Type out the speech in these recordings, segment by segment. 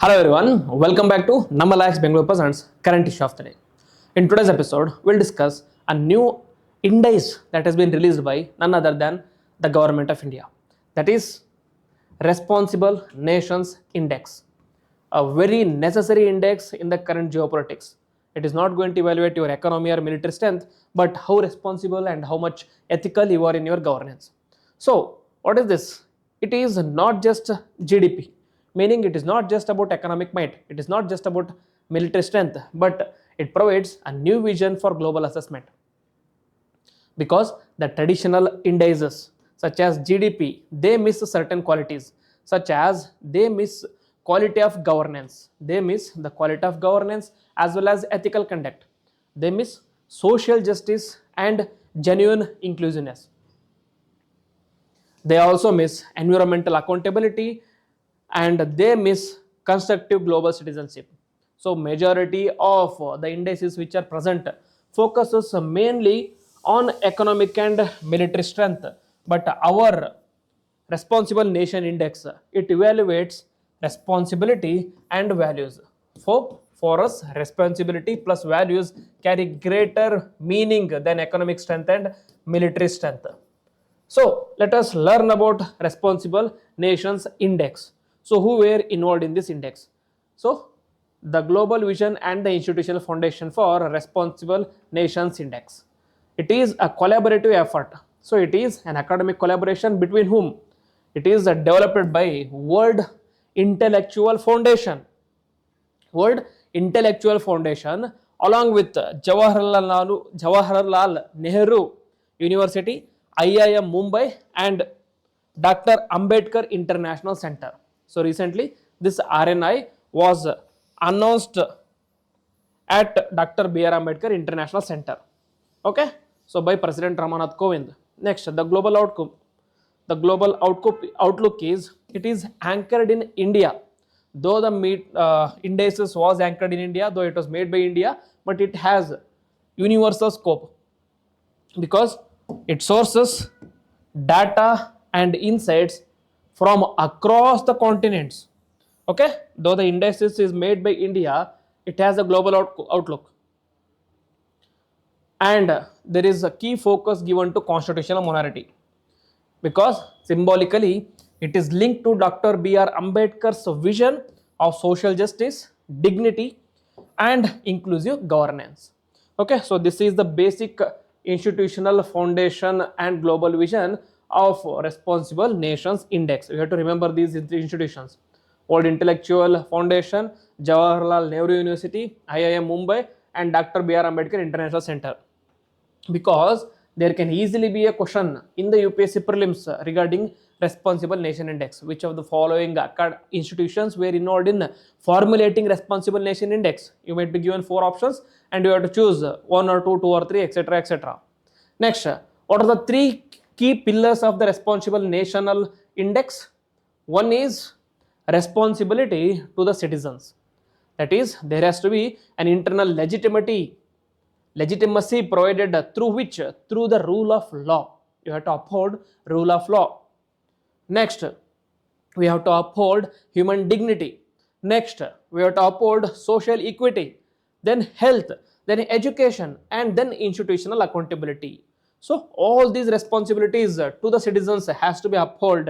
Hello everyone, welcome back to Namma Laex Bangalore presents current issue of the day. In today's episode, we'll discuss a new index that has been released by none other than the government of India. That is Responsible Nations Index, a very necessary index in the current geopolitics. It is not going to evaluate your economy or military strength, but how responsible and how much ethical you are in your governance. So, what is this? It is not just GDP, meaning it is not just about economic might, it is not just about military strength, but it provides a new vision for global assessment. Because the traditional indices such as GDP, they miss certain qualities, such as they miss quality of governance, they miss the quality of governance as well as ethical conduct, they miss social justice and genuine inclusiveness. They also miss environmental accountability and they miss constructive global citizenship. So majority of the indices which are present focuses mainly on economic and military strength, but our responsible nation index, it evaluates responsibility and values. For us, responsibility plus values carry greater meaning than economic strength and military strength. So let us learn about Responsible Nations Index. So who were involved in this index? So the Global Vision and the Institutional Foundation for Responsible Nations Index. It is a collaborative effort. So it is an academic collaboration between whom? It is developed by World Intellectual Foundation. World Intellectual Foundation along with Jawaharlal Nehru University, IIM Mumbai and Dr. Ambedkar International Center. So recently this RNI was announced at Dr. B.R. Ambedkar International Center. Okay, so by President Ramnath Kovind. Next, the global outcome. The global outlook is it is anchored in India. Though the indices was anchored in India, though it was made by India, but it has universal scope because it sources data and insights from across the continents. Okay, though the indices is made by India, it has a global outlook. And there is a key focus given to constitutional monarchy because symbolically it is linked to Dr. B.R. Ambedkar's vision of social justice, dignity and inclusive governance. Okay, so this is the basic institutional foundation and global vision of Responsible Nations Index. You have to remember these institutions: World Intellectual Foundation, Jawaharlal Nehru University, IIM Mumbai and Dr. B.R. Ambedkar International Center. Because there can easily be a question in the UPSC prelims regarding Responsible Nation Index. Which of the following institutions were involved in formulating Responsible Nation Index? You might be given 4 options and you have to choose 1 or 2, 2 or 3, etc. etc. Next, what are the 3 key pillars of the Responsible National Index? One is responsibility to the citizens. That is, there has to be an internal legitimacy provided through which? Through the rule of law. You have to uphold rule of law. Next, we have to uphold human dignity. Next, we have to uphold social equity, then health, then education, and then institutional accountability. So all these responsibilities to the citizens has to be upheld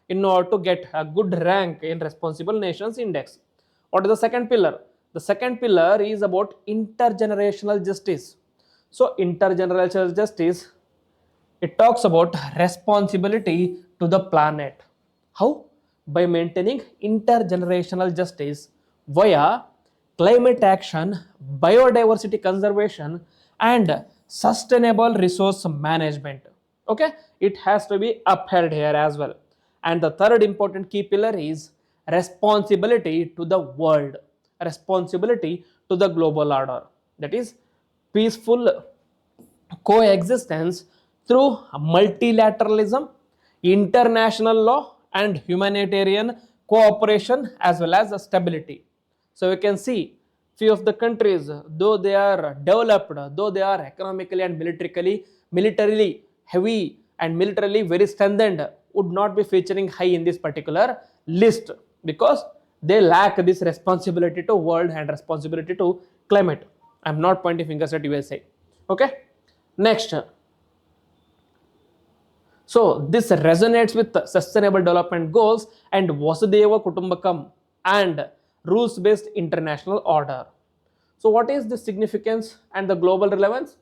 in order to get a good rank in Responsible Nations Index. What is the second pillar? The second pillar is about intergenerational justice. So intergenerational justice, it talks about responsibility to the planet. How? By maintaining intergenerational justice via climate action, biodiversity conservation and sustainable resource management. Okay, it has to be upheld here as well. And the third important key pillar is responsibility to the world, responsibility to the global order. That is peaceful coexistence through multilateralism, international law and humanitarian cooperation as well as stability. So we can see few of the countries, though they are developed, though they are economically and militarily heavy and militarily very strengthened, would not be featuring high in this particular list because they lack this responsibility to world and responsibility to climate. I'm not pointing fingers at USA. Okay, next. So this resonates with the sustainable development goals and Vasudhaiva Kutumbakam and rules-based international order. So what is the significance and the global relevance?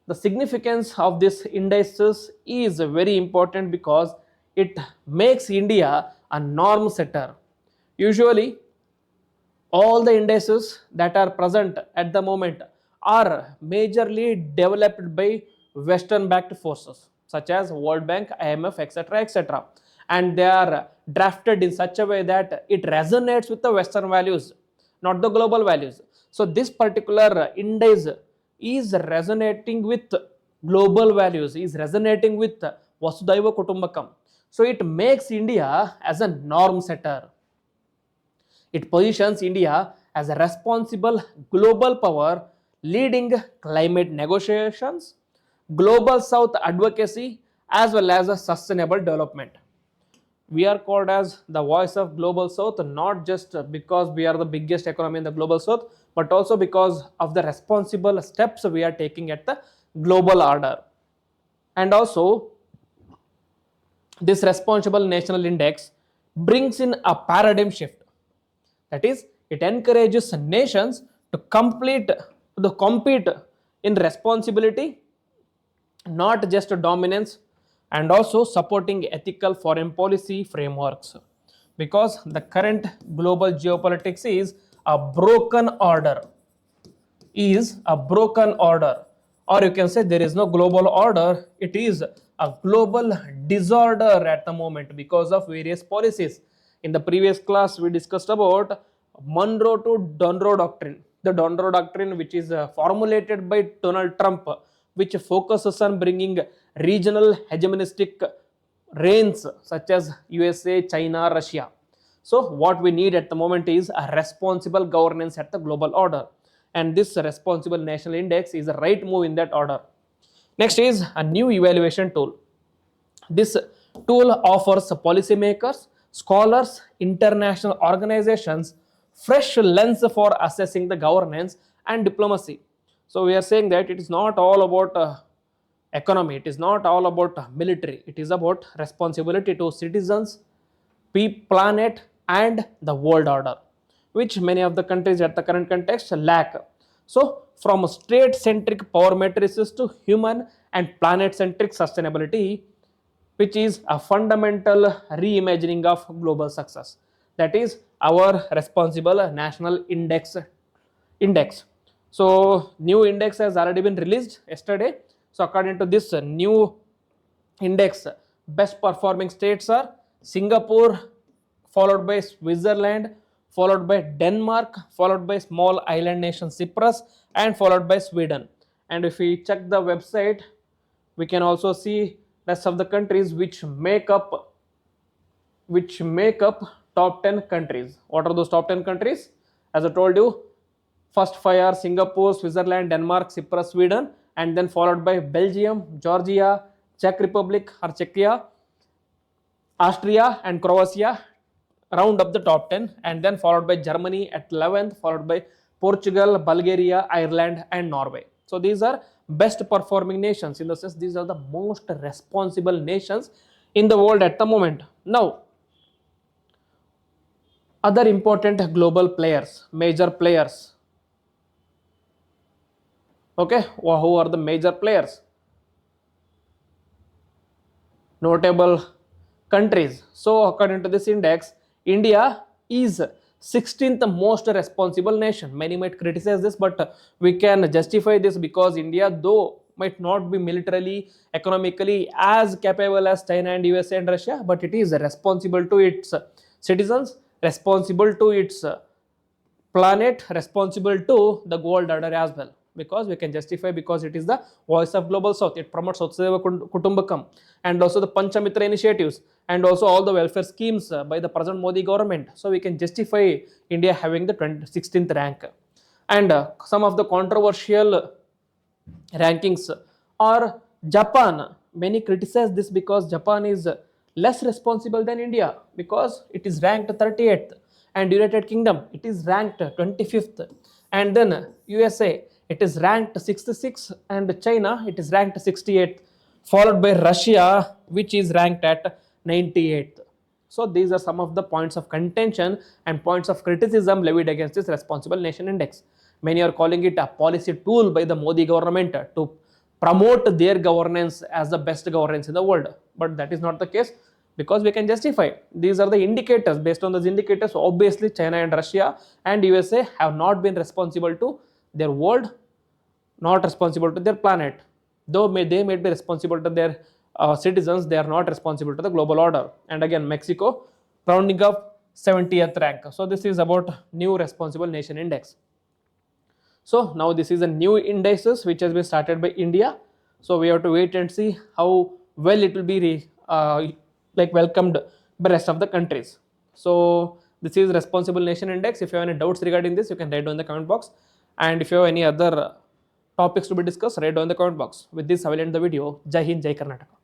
The significance of this indices is very important because it makes India a norm setter. Usually, all the indices that are present at the moment are majorly developed by Western backed forces such as World Bank, IMF, etc. etc. And they are drafted in such a way that it resonates with the Western values, not the global values. So this particular index is resonating with global values, is resonating with Vasudhaiva Kutumbakam. So it makes India as a norm setter. It positions India as a responsible global power leading climate negotiations, global south advocacy, as well as a sustainable development. We are called as the voice of global south not just because we are the biggest economy in the global south, but also because of the responsible steps we are taking at the global order. And also, this responsible national index brings in a paradigm shift. That is, it encourages nations to compete in responsibility, not just dominance, and also supporting ethical foreign policy frameworks. Because the current global geopolitics is a broken order, or you can say there is no global order, it is a global disorder at the moment because of various policies. In the previous class we discussed about Monroe to Donroe doctrine, the Donroe doctrine which is formulated by Donald Trump, which focuses on bringing regional hegemonistic reigns such as USA, China, Russia. So what we need at the moment is a responsible governance at the global order, and this responsible national index is the right move in that order. Next is a new evaluation tool. This tool offers policymakers, scholars, international organizations fresh lens for assessing the governance and diplomacy. So we are saying that it is not all about economy, it is not all about military, it is about responsibility to citizens, planet, and the world order, which many of the countries at the current context lack. So from state-centric power matrices to human and planet-centric sustainability, which is a fundamental reimagining of global success. That is our responsible national index. So new index has already been released yesterday. So according to this new index, best performing states are Singapore, followed by Switzerland, followed by Denmark, followed by small island nation Cyprus, and followed by Sweden. And if we check the website, we can also see rest of the countries which make up top 10 countries. What are those top 10 countries? As I told you, first 5 are Singapore, Switzerland, Denmark, Cyprus, Sweden, and then followed by Belgium, Georgia, Czech Republic or Czechia, Austria and Croatia round up the top 10, and then followed by Germany at 11th, followed by Portugal, Bulgaria, Ireland, and Norway. So these are best performing nations, in the sense these are the most responsible nations in the world at the moment. Now, other important global players, major players. Okay, who are the major players? Notable countries. So according to this index, India is 16th most responsible nation. Many might criticize this, but we can justify this because India, though might not be militarily, economically as capable as China and USA and Russia, but it is responsible to its citizens, responsible to its planet, responsible to the world order as well. Because we can justify, because it is the voice of global south. It promotes Vasudhaiva Kutumbakam, and also the Panchamitra initiatives, and also all the welfare schemes by the present Modi government. So we can justify India having the 16th rank. And some of the controversial rankings are Japan. Many criticize this because Japan is less responsible than India because it is ranked 38th, and United Kingdom, it is ranked 25th, and then USA, it is ranked 66th, and China, it is ranked 68th, followed by Russia, which is ranked at 98th. So these are some of the points of contention and points of criticism levied against this Responsible Nation Index. Many are calling it a policy tool by the Modi government to promote their governance as the best governance in the world. But that is not the case, because we can justify. These are the indicators. Based on those indicators, obviously China and Russia and USA have not been responsible to their world, not responsible to their planet. Though they may be responsible to their citizens, they are not responsible to the global order. And again, Mexico rounding up 70th rank. So this is about new Responsible Nation Index. So now this is a new indices which has been started by India. So we have to wait and see how well it will be welcomed by rest of the countries. So this is Responsible Nation Index. If you have any doubts regarding this, you can write down in the comment box. And if you have any other topics to be discussed, write down in the comment box. With this, I will end the video. Jai Hind, Jai Karnataka.